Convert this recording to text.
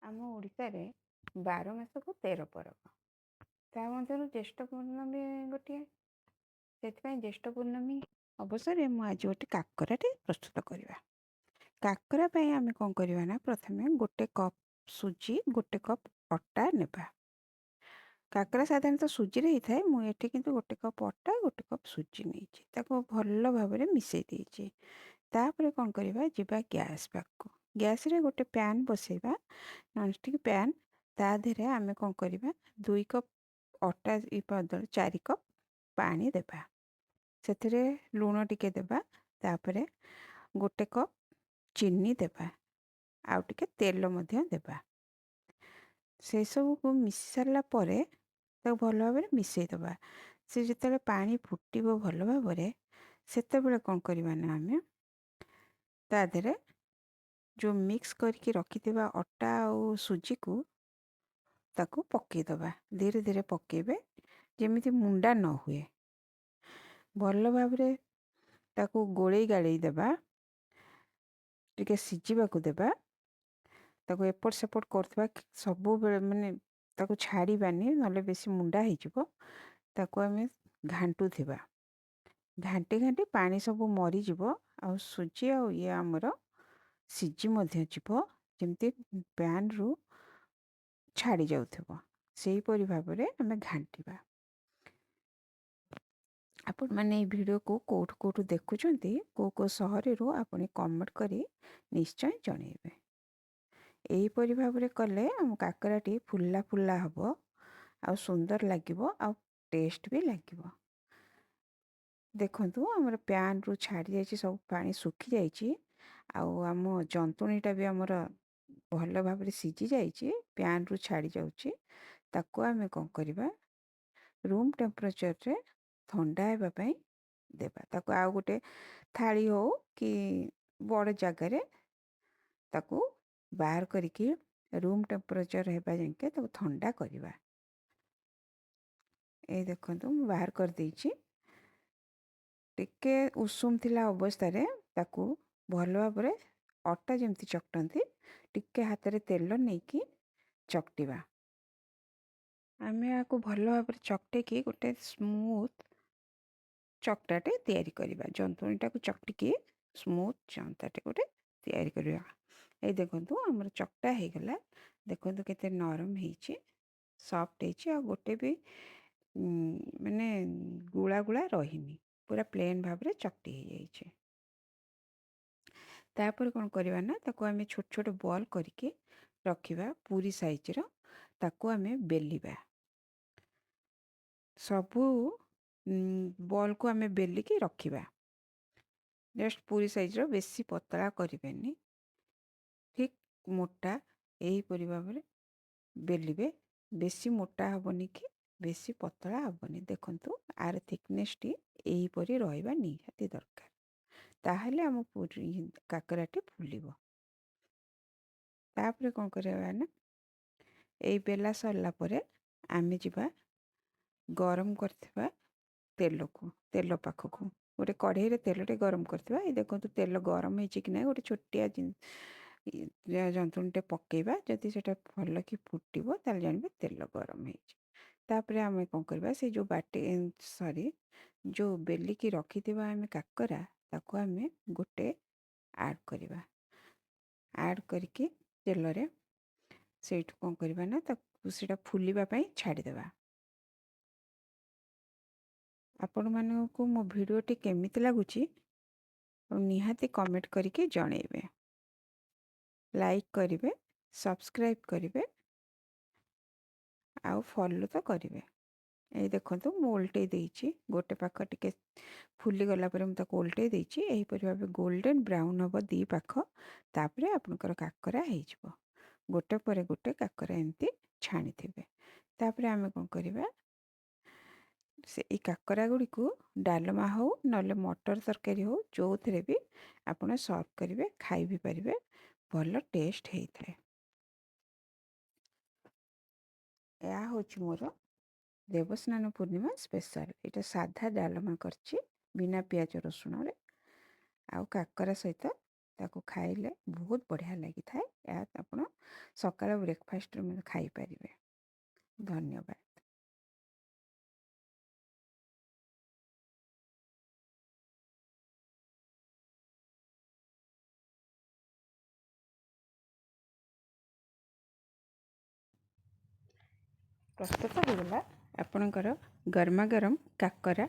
ଆମ ଓଡ଼ିଶାରେ 12 ମାସକୁ 13 ପର୍ବ। ତା ମଧ୍ୟରୁ ଜ୍ୟେଷ୍ଠ ପୂର୍ଣ୍ଣମୀ ଗୋଟିଏ। ସେଥିପାଇଁ ଜ୍ୟେଷ୍ଠ ପୂର୍ଣ୍ଣମୀ ଅବସରରେ ମୁଁ ଆଜି ଗୋଟେ କାକରାଟେ ପ୍ରସ୍ତୁତ କରିବା। କାକରା ପାଇଁ ଆମେ କ'ଣ କରିବା ନା, ପ୍ରଥମେ ଗୋଟେ କପ୍ ସୁଜି, ଗୋଟେ କପ୍ ଅଟା ନେବା। କାକରା ସାଧାରଣତଃ ସୁଜିରେ ହେଇଥାଏ, ମୁଁ ଏଠି କିନ୍ତୁ ଗୋଟେ କପ୍ ଅଟା, ଗୋଟେ କପ୍ ସୁଜି ନେଇଛି। ତାକୁ ଭଲ ଭାବରେ ମିଶାଇ ଦେଇଛି। ତାପରେ କ'ଣ କରିବା, ଯିବା ଗ୍ୟାସ୍ ପାଖକୁ। ଗ୍ୟାସ୍ରେ ଗୋଟେ ପ୍ୟାନ୍ ବସାଇବା, ନନଷ୍ଟିକ୍ ପ୍ୟାନ୍। ତା ଦେହରେ ଆମେ କ'ଣ କରିବା, 2 କପ୍ ଅଟା ବଦଳରେ 4 କପ୍ ପାଣି ଦେବା। ସେଥିରେ ଲୁଣ ଟିକେ ଦେବା। ତାପରେ ଗୋଟେ କପ୍ ଚିନି ଦେବା, ଆଉ ଟିକେ ତେଲ ମଧ୍ୟ ଦେବା। ସେସବୁକୁ ମିଶି ସାରିଲା ପରେ ତାକୁ ଭଲ ଭାବରେ ମିଶାଇ ଦେବା। ସେ ଯେତେବେଳେ ପାଣି ଫୁଟିବ ଭଲ ଭାବରେ, ସେତେବେଳେ କ'ଣ କରିବା ନା, ଆମେ ତା ଦେହରେ ଯେଉଁ ମିକ୍ସ କରିକି ରଖିଥିବା ଅଟା ଆଉ ସୁଜିକୁ ତାକୁ ପକାଇଦେବା। ଧୀରେ ଧୀରେ ପକାଇବେ, ଯେମିତି ମୁଣ୍ଡା ନ ହୁଏ। ଭଲ ଭାବରେ ତାକୁ ଗୋଳେଇ ଗାଳେଇ ଦେବା, ଟିକେ ସିଝିବାକୁ ଦେବା। ତାକୁ ଏପଟ ସେପଟ କରୁଥିବା, ସବୁବେଳେ ମାନେ ତାକୁ ଛାଡ଼ିବାନି, ନହେଲେ ବେଶୀ ମୁଣ୍ଡା ହେଇଯିବ। ତାକୁ ଆମେ ଘାଣ୍ଟୁଥିବା। ଘାଣ୍ଟି ଘାଣ୍ଟି ପାଣି ସବୁ ମରିଯିବ, ଆଉ ସୁଜି ଆଉ ଇଏ ଆମର ସିଝି ମଧ୍ୟ ଯିବ, ଯେମିତି ପ୍ୟାନ୍ରୁ ଛାଡ଼ି ଯାଉଥିବ। ସେହିପରି ଭାବରେ ଆମେ ଘାଣ୍ଟିବା। ଆପଣମାନେ ଏଇ ଭିଡ଼ିଓକୁ କେଉଁଠୁ ଦେଖୁଛନ୍ତି, କେଉଁ ସହରରୁ, ଆପଣ କମେଣ୍ଟ କରି ନିଶ୍ଚୟ ଜଣାଇବେ। ଏହିପରି ଭାବରେ କଲେ ଆମ କାକରାଟି ଫୁଲା ଫୁଲା ହେବ, ଆଉ ସୁନ୍ଦର ଲାଗିବ, ଆଉ ଟେଷ୍ଟ ବି ଲାଗିବ। ଦେଖନ୍ତୁ, ଆମର ପ୍ୟାନ୍ରୁ ଛାଡ଼ି ଯାଇଛି, ସବୁ ପାଣି ଶୁଖିଯାଇଛି, ଆଉ ଆମ ଜନ୍ତୁଣିଟା ବି ଆମର ଭଲ ଭାବରେ ସିଝି ଯାଇଛି, ପ୍ୟାନ୍ରୁ ଛାଡ଼ି ଯାଉଛି। ତାକୁ ଆମେ କ'ଣ କରିବା, ରୁମ୍ ଟେମ୍ପରେଚରରେ ଥଣ୍ଡା ହେବା ପାଇଁ ଦେବା। ତାକୁ ଆଉ ଗୋଟେ ଥାଳି ହେଉ କି ବଡ଼ ଜାଗାରେ ତାକୁ ବାହାର କରିକି ରୁମ୍ ଟେମ୍ପରେଚର ହେବା ଯାକେ ତାକୁ ଥଣ୍ଡା କରିବା। ଏଇ ଦେଖନ୍ତୁ, ମୁଁ ବାହାର କରିଦେଇଛି। ଟିକେ ଉଷୁମ ଥିଲା ଅବସ୍ଥାରେ ତାକୁ ଭଲ ଭାବରେ ଅଟା ଯେମିତି ଚକଟନ୍ତି, ଟିକେ ହାତରେ ତେଲ ନେଇକି ଚକଟିବା। ଆମେ ଏହାକୁ ଭଲ ଭାବରେ ଚକଟିକି ଗୋଟେ ସ୍ମୁଥ୍ ଚକଟାଟେ ତିଆରି କରିବା। ଜନ୍ତୁଣିଟାକୁ ଚକଟିକି ସ୍ମୁଥ୍ ଜନ୍ତାଟେ ଗୋଟେ ତିଆରି କରିବା। ଏଇ ଦେଖନ୍ତୁ, ଆମର ଚକଟା ହେଇଗଲା। ଦେଖନ୍ତୁ କେତେ ନରମ ହେଇଛି, ସଫ୍ଟ ହେଇଛି, ଆଉ ଗୋଟେ ବି ମାନେ ଗୁଳା ଗୁଳା ରହିନି, ପୁରା ପ୍ଲେନ୍ ଭାବରେ ଚକଟି ହେଇଯାଇଛି। ତାପରେ କ'ଣ କରିବା ନା, ତାକୁ ଆମେ ଛୋଟ ଛୋଟ ବଲ୍ କରିକି ରଖିବା, ପୁରୀ ସାଇଜ୍ର। ତାକୁ ଆମେ ବେଲିବା। ସବୁ ବଲ୍କୁ ଆମେ ବେଲିକି ରଖିବା। ଜଷ୍ଟ ପୁରୀ ସାଇଜ୍ର, ବେଶୀ ପତଳା କରିବେନି, ଠିକ୍ ମୋଟା ଏହିପରି ଭାବରେ ବେଲିବେ। ବେଶୀ ମୋଟା ହେବନି କି ବେଶୀ ପତଳା ହେବନି। ଦେଖନ୍ତୁ, ଆର ଥିକନେସ୍ଟି ଏହିପରି ରହିବା ନିହାତି ଦରକାର, ତାହେଲେ ଆମ କାକରାଟି ଫୁଲିବ। ତାପରେ କ'ଣ କରିବା ନା, ଏଇ ବେଲା ସରିଲା ପରେ ଆମେ ଯିବା ଗରମ କରିଥିବା ତେଲ ପାଖକୁ। ଗୋଟେ କଢ଼େଇରେ ତେଲଟେ ଗରମ କରିଥିବା। ଏଇ ଦେଖନ୍ତୁ, ତେଲ ଗରମ ହେଇଛି କି ନାହିଁ, ଗୋଟେ ଛୋଟିଆ ଜନ୍ତୁଣିଟେ ପକାଇବା। ଯଦି ସେଟା ଭଲ କି ଫୁଟିବ, ତାହେଲେ ଜାଣିବେ ତେଲ ଗରମ ହେଇଛି। ତାପରେ ଆମେ କ'ଣ କରିବା, ସେ ଯେଉଁ ଯେଉଁ ବେଲିକି ରଖିଥିବା ଆମେ କାକରା, ତାକୁ ଆମେ ଗୋଟେ ଆଡ଼୍ କରିବା। ଆଡ଼୍ କରିକି ତେଲରେ ସେଇଠୁ କ'ଣ କରିବା ନା, ତାକୁ ସେଇଟା ଫୁଲିବା ପାଇଁ ଛାଡ଼ିଦେବା। ଆପଣମାନଙ୍କୁ ମୋ ଭିଡ଼ିଓଟି କେମିତି ଲାଗୁଛି ନିହାତି କମେଣ୍ଟ କରିକି ଜଣାଇବେ। ଲାଇକ୍ କରିବେ, ସବସ୍କ୍ରାଇବ୍ କରିବେ, ଆଉ ଫଲୋ ତ କରିବେ। ଏଇ ଦେଖନ୍ତୁ, ମୁଁ ଓଲଟେଇ ଦେଇଛି। ଗୋଟେ ପାଖ ଟିକେ ଫୁଲିଗଲା ପରେ ମୁଁ ତାକୁ ଓଲଟେଇ ଦେଇଛି। ଏହିପରି ଭାବେ ଗୋଲ୍ଡେନ୍ ବ୍ରାଉନ୍ ହେବ ଦୁଇ ପାଖ। ତାପରେ ଆପଣଙ୍କର କାକରା ହେଇଯିବ। ଗୋଟେ ପରେ ଗୋଟେ କାକରା ଏମିତି ଛାଣିଥିବେ। ତାପରେ ଆମେ କ'ଣ କରିବା, ଏଇ କାକରା ଗୁଡ଼ିକୁ ଡାଲମା ହେଉ, ନହେଲେ ମଟର ତରକାରୀ ହେଉ, ଯେଉଁଥିରେ ବି ଆପଣ ସର୍ଭ କରିବେ, ଖାଇ ବି ପାରିବେ। ଭଲ ଟେଷ୍ଟ ହେଇଥାଏ। ଏହା ହେଉଛି ମୋର ଦେବସ୍ନାନ ପୂର୍ଣ୍ଣିମା ସ୍ପେଶାଲ। ଏଇଟା ସାଧା ଡାଲମା କରିଛି, ବିନା ପିଆଜ ରସୁଣରେ, ଆଉ କାକରା ସହିତ ତାକୁ ଖାଇଲେ ବହୁତ ବଢ଼ିଆ ଲାଗିଥାଏ। ଏହା ଆପଣ ସକାଳ ବ୍ରେକଫାଷ୍ଟରେ ମଧ୍ୟ ଖାଇପାରିବେ। ଧନ୍ୟବାଦ। ପ୍ରସ୍ତୁତ ହୋଇଗଲା ଆପଣଙ୍କର ଗରମା ଗରମ କାକରା